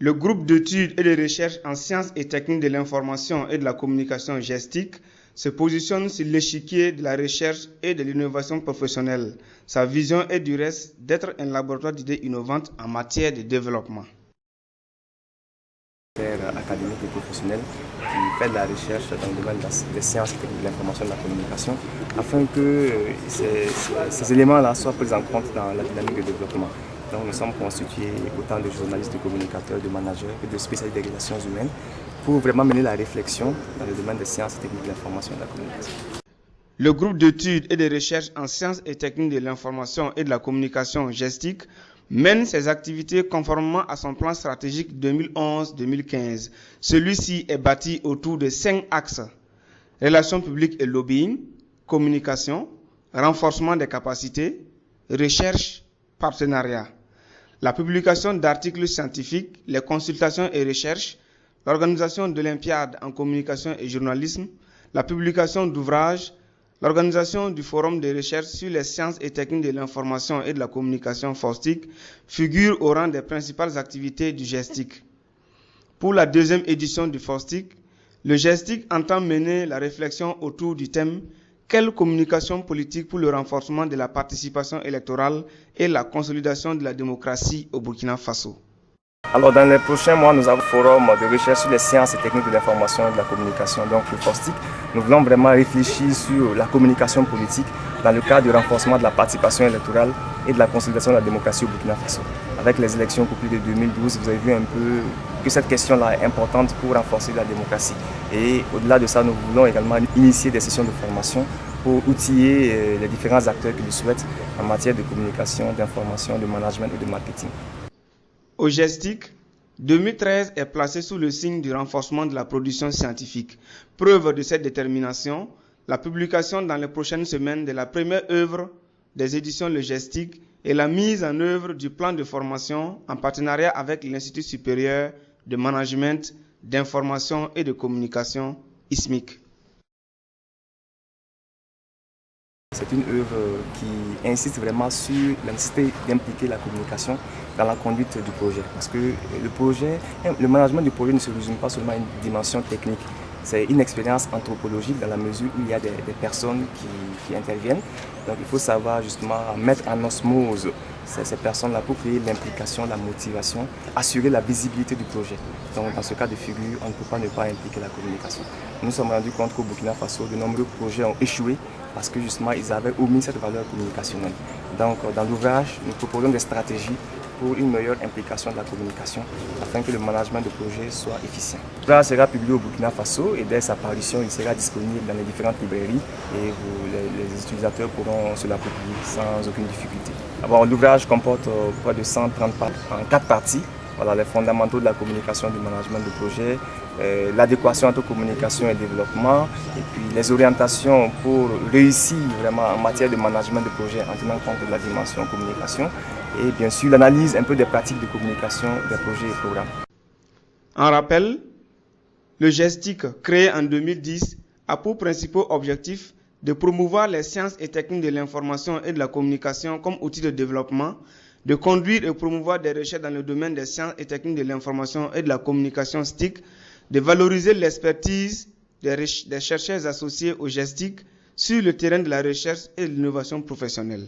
Le groupe d'études et de recherche en sciences et techniques de l'information et de la communication GESTIC se positionne sur l'échiquier de la recherche et de l'innovation professionnelle. Sa vision est du reste d'être un laboratoire d'idées innovantes en matière de développement. Académique et professionnel qui fait de la recherche dans le domaine des sciences et de l'information et de la communication afin que ces éléments-là soient pris en compte dans la dynamique de développement. Donc nous sommes constitués autant de journalistes, de communicateurs, de managers et de spécialistes des relations humaines pour vraiment mener la réflexion dans le domaine des sciences et techniques de l'information et de la communication. Le groupe d'études et de recherche en sciences et techniques de l'information et de la communication GESTIC mène ses activités conformément à son plan stratégique 2011-2015. Celui-ci est bâti autour de 5 axes: relations publiques et lobbying, communication, renforcement des capacités, recherche, partenariat. La publication d'articles scientifiques, les consultations et recherches, l'organisation d'olympiades en communication et journalisme, la publication d'ouvrages, l'organisation du forum de recherche sur les sciences et techniques de l'information et de la communication FOSTIC figure au rang des principales activités du GESTIC. Pour la deuxième édition du FOSTIC, le GESTIC entend mener la réflexion autour du thème « Quelle communication politique pour le renforcement de la participation électorale et la consolidation de la démocratie au Burkina Faso ?» Alors dans les prochains mois, nous avons un forum de recherche sur les sciences et techniques de l'information et de la communication, donc le FOSTIC. Nous voulons vraiment réfléchir sur la communication politique dans le cadre du renforcement de la participation électorale et de la consolidation de la démocratie au Burkina Faso. Avec les élections populaires de 2012, vous avez vu un peu que cette question-là est importante pour renforcer la démocratie. Et au-delà de ça, nous voulons également initier des sessions de formation pour outiller les différents acteurs qui le souhaitent en matière de communication, d'information, de management et de marketing. Au GESTIC, 2013 est placé sous le signe du renforcement de la production scientifique. Preuve de cette détermination, la publication dans les prochaines semaines de la première œuvre des éditions Le GESTIC et la mise en œuvre du plan de formation en partenariat avec l'Institut supérieur de management, d'information et de communication, ISMIC. C'est une œuvre qui insiste vraiment sur la nécessité d'impliquer la communication dans la conduite du projet. Parce que le management du projet ne se résume pas seulement à une dimension technique. C'est une expérience anthropologique dans la mesure où il y a des personnes qui interviennent. Donc il faut savoir justement mettre en osmose ces personnes-là pour créer l'implication, la motivation, assurer la visibilité du projet. Donc dans ce cas de figure, on ne peut pas ne pas impliquer la communication. Nous nous sommes rendus compte qu'au Burkina Faso, de nombreux projets ont échoué parce que justement ils avaient omis cette valeur communicationnelle. Donc dans l'ouvrage, nous proposons des stratégies pour une meilleure implication de la communication afin que le management de projet soit efficient. L'ouvrage sera publié au Burkina Faso et dès sa parution, il sera disponible dans les différentes librairies et les utilisateurs pourront se l'approprier sans aucune difficulté. L'ouvrage comporte près de 130 pages en 4 parties. Voilà, les fondamentaux de la communication et du management de projet, l'adéquation entre communication et développement, et puis les orientations pour réussir vraiment en matière de management de projet en tenant compte de la dimension communication, et bien sûr l'analyse un peu des pratiques de communication des projets et programmes. En rappel, le GESTIC, créé en 2010, a pour principaux objectifs de promouvoir les sciences et techniques de l'information et de la communication comme outil de développement, de conduire et promouvoir des recherches dans le domaine des sciences et techniques de l'information et de la communication STIC, de valoriser l'expertise des chercheurs associés au GESTIC sur le terrain de la recherche et de l'innovation professionnelle.